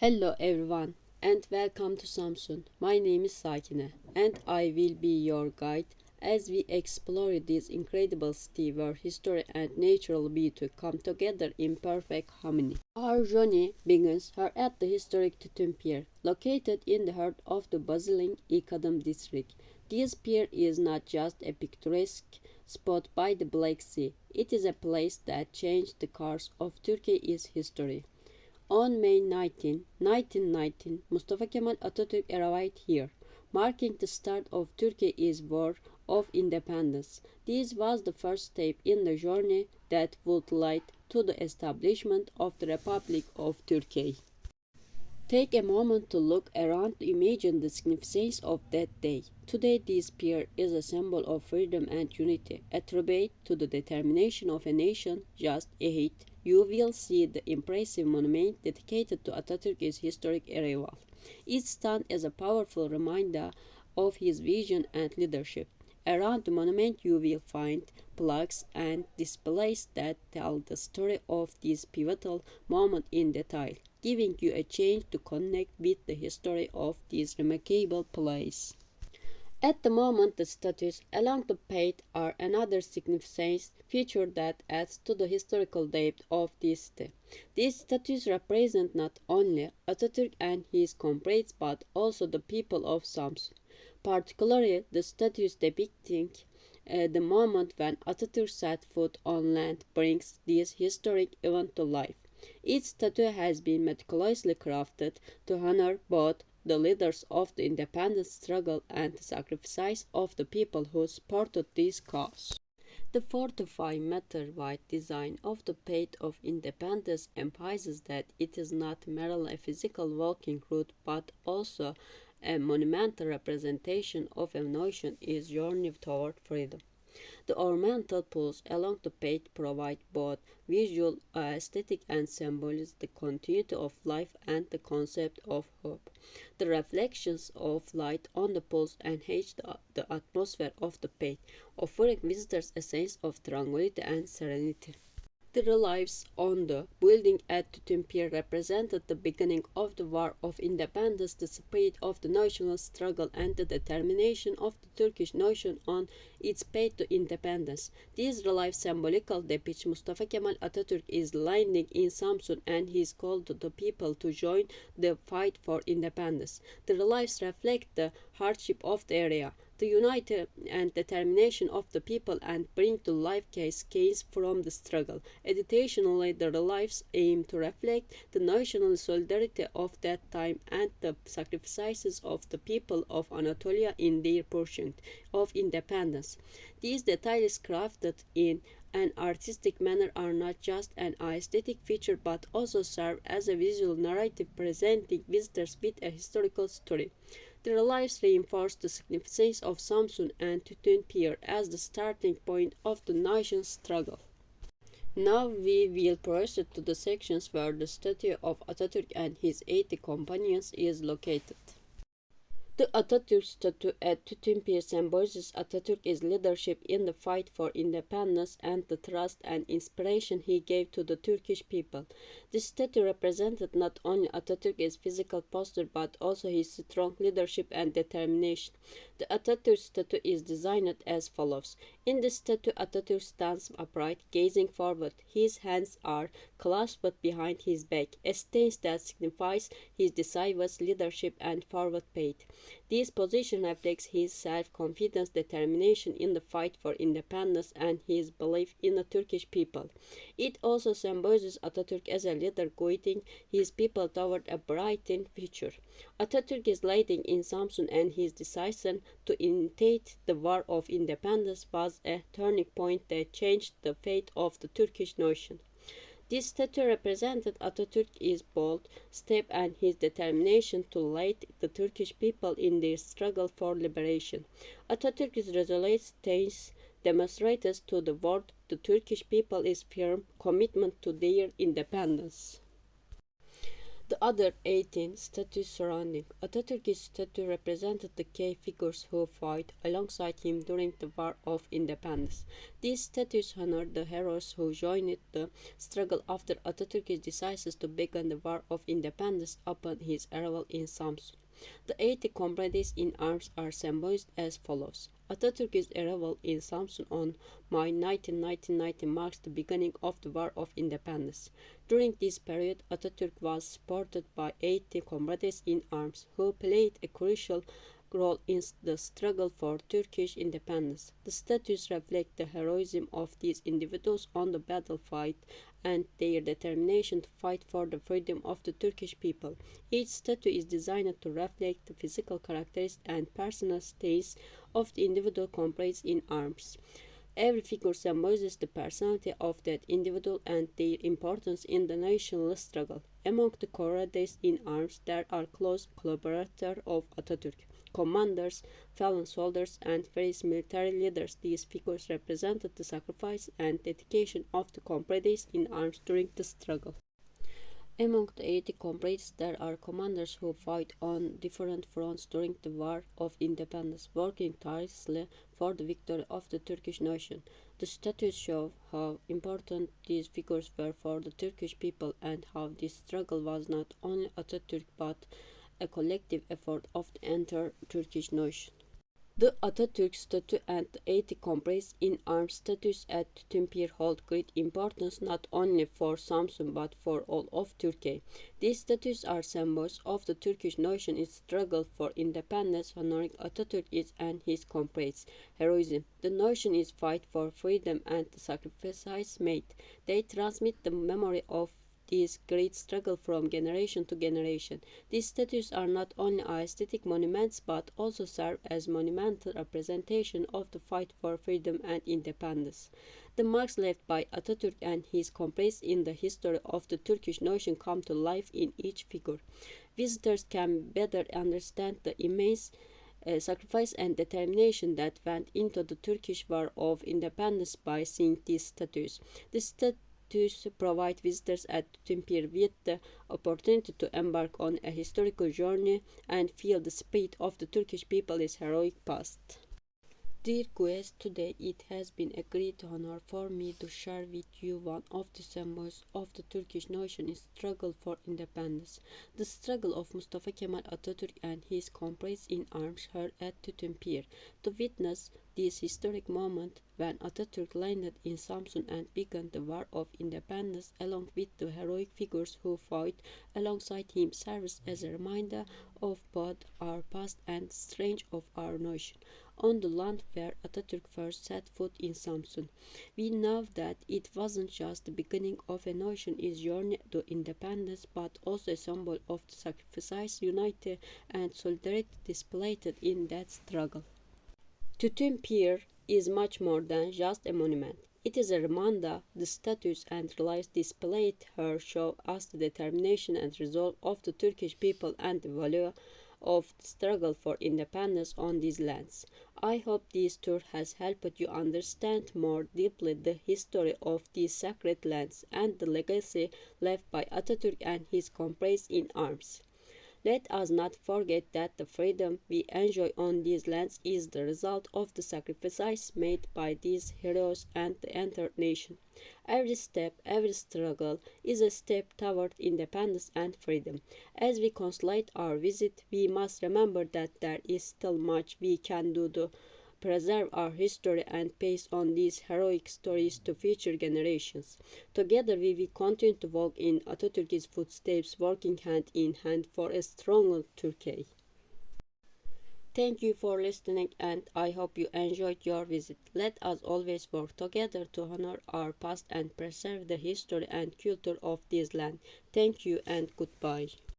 Hello everyone and welcome to Samsun. My name is Sakine and I will be your guide as we explore this incredible city where history and natural beauty come together in perfect harmony. Our journey begins here at the historic Tütün Pier, located in the heart of the bustling Ikadam district. This pier is not just a picturesque spot by the Black Sea, it is a place that changed the course of Turkey's history. On May 19, 1919, Mustafa Kemal Atatürk arrived here, marking the start of Turkey's War of Independence. This was the first step in the journey that would lead to the establishment of the Republic of Turkey. Take a moment to look around to imagine the significance of that day. Today, this pier is a symbol of freedom and unity, a tribute to the determination of a nation. Just ahead, you will see the impressive monument dedicated to Atatürk's historic arrival. It stands as a powerful reminder of his vision and leadership. Around the monument, you will find plaques and displays that tell the story of this pivotal moment in detail, giving you a chance to connect with the history of this remarkable place. At the moment, the statues along the path are another significant feature that adds to the historical depth of this city. These statues represent not only Atatürk and his comrades but also the people of Samsun. Particularly, the statues depicting the moment when Atatürk set foot on land brings this historic event to life. Each statue has been meticulously crafted to honor both the leaders of the independence struggle and the sacrifice of the people who supported this cause. The 45-meter wide design of the Path of Independence emphasizes that it is not merely a physical walking route but also a monumental representation of a nation's journey toward freedom. The ornamental pools along the path provide both visual aesthetic and symbolize the continuity of life and the concept of hope. The reflections of light on the pools enhance the atmosphere of the path, offering visitors a sense of tranquility and serenity. The reliefs on the building at Tütün Pier represented the beginning of the War of Independence, the spirit of the national struggle, and the determination of the Turkish nation on its path to independence. These reliefs symbolically depict Mustafa Kemal Atatürk is landing in Samsun and his call to the people to join the fight for independence. The reliefs reflect the hardship of the area, the unity and determination of the people, and bring to life gains from the struggle. Additionally, the reliefs aim to reflect the national solidarity of that time and the sacrifices of the people of Anatolia in their pursuit of independence. These details crafted in an artistic manner are not just an aesthetic feature but also serve as a visual narrative presenting visitors with a historical story. The reliefs reinforce the significance of Samsun and Tütün Pier as the starting point of the nation's struggle. Now we will proceed to the sections where the statue of Atatürk and his 80 companions is located. The Atatürk statue at Tütün Pier symbolizes Atatürk's leadership in the fight for independence and the trust and inspiration he gave to the Turkish people. This statue represented not only Atatürk's physical posture but also his strong leadership and determination. The Atatürk statue is designed as follows. In the statue, Atatürk stands upright, gazing forward. His hands are clasped behind his back, a stance that signifies his decisive leadership and forward path. This position reflects his self-confidence, determination in the fight for independence, and his belief in the Turkish people. It also symbolizes Atatürk as a leader guiding his people toward a brighter future. Atatürk is leading in Samsun and his decision to initiate the War of Independence was a turning point that changed the fate of the Turkish nation. This statue represented Atatürk's bold step and his determination to lead the Turkish people in their struggle for liberation. Atatürk's resolute stance demonstrates to the world the Turkish people's firm commitment to their independence. The other 18 statues surrounding Atatürk's statue represented the key figures who fought alongside him during the War of Independence. These statues honor the heroes who joined the struggle after Atatürk decides to begin the War of Independence upon his arrival in Samsun. The 80 comrades in arms are symbolized as follows. Atatürk's arrival in Samsun on May 19, 1990 marks the beginning of the War of Independence. During this period, Atatürk was supported by 80 comrades in arms, who played a crucial role in the struggle for Turkish independence. The statues reflect the heroism of these individuals on the battlefield and their determination to fight for the freedom of the Turkish people. Each statue is designed to reflect the physical characteristics and personal status of the individual comrades in arms. Every figure symbolizes the personality of that individual and their importance in the national struggle. Among the comrades in arms, there are close collaborators of Atatürk, commanders, fallen soldiers, and various military leaders. These figures represented the sacrifice and dedication of the comrades in arms during the struggle. Among the 80 comrades, there are commanders who fought on different fronts during the War of Independence, working tirelessly for the victory of the Turkish nation. The statues show how important these figures were for the Turkish people and how this struggle was not only Atatürk but a collective effort of the entire Turkish nation. The Atatürk statue and the 80 comrades in arms statues at Tütün hold great importance not only for Samsun but for all of Turkey. These statues are symbols of the Turkish nation's struggle for independence, honoring Atatürk and his comrades' heroism. The nation's fight for freedom and the sacrifices made. They transmit the memory of this great struggle from generation to generation. These statues are not only aesthetic monuments but also serve as monumental representation of the fight for freedom and independence. The marks left by Atatürk and his comrades in the history of the Turkish nation come to life in each figure. Visitors can better understand the immense sacrifice and determination that went into the Turkish War of Independence by seeing these statues. The statues provide visitors at Tütün with the opportunity to embark on a historical journey and feel the spirit of the Turkish people's heroic past. Dear guests, today it has been a great honor for me to share with you one of the symbols of the Turkish nation's struggle for independence, the struggle of Mustafa Kemal Atatürk and his comrades in arms here at Tütün. To witness this historic moment when Atatürk landed in Samsun and began the War of Independence along with the heroic figures who fought alongside him serves as a reminder of both our past and the strength of our nation. On the land where Atatürk first set foot in Samsun, we know that it wasn't just the beginning of a nation's journey to independence but also a symbol of the sacrifice, unity, and solidarity displayed in that struggle. Tütün is much more than just a monument. It is a reminder. The statues and relics displayed here show us the determination and resolve of the Turkish people and the value of the struggle for independence on these lands. I hope this tour has helped you understand more deeply the history of these sacred lands and the legacy left by Atatürk and his comrades in arms. Let us not forget that the freedom we enjoy on these lands is the result of the sacrifices made by these heroes and the entire nation. Every step, every struggle is a step toward independence and freedom. As we consolidate our visit, we must remember that there is still much we can do to preserve our history and pass on these heroic stories to future generations. Together we will continue to walk in Atatürk's footsteps, working hand in hand for a stronger Turkey. Thank you for listening and I hope you enjoyed your visit. Let us always work together to honor our past and preserve the history and culture of this land. Thank you and goodbye.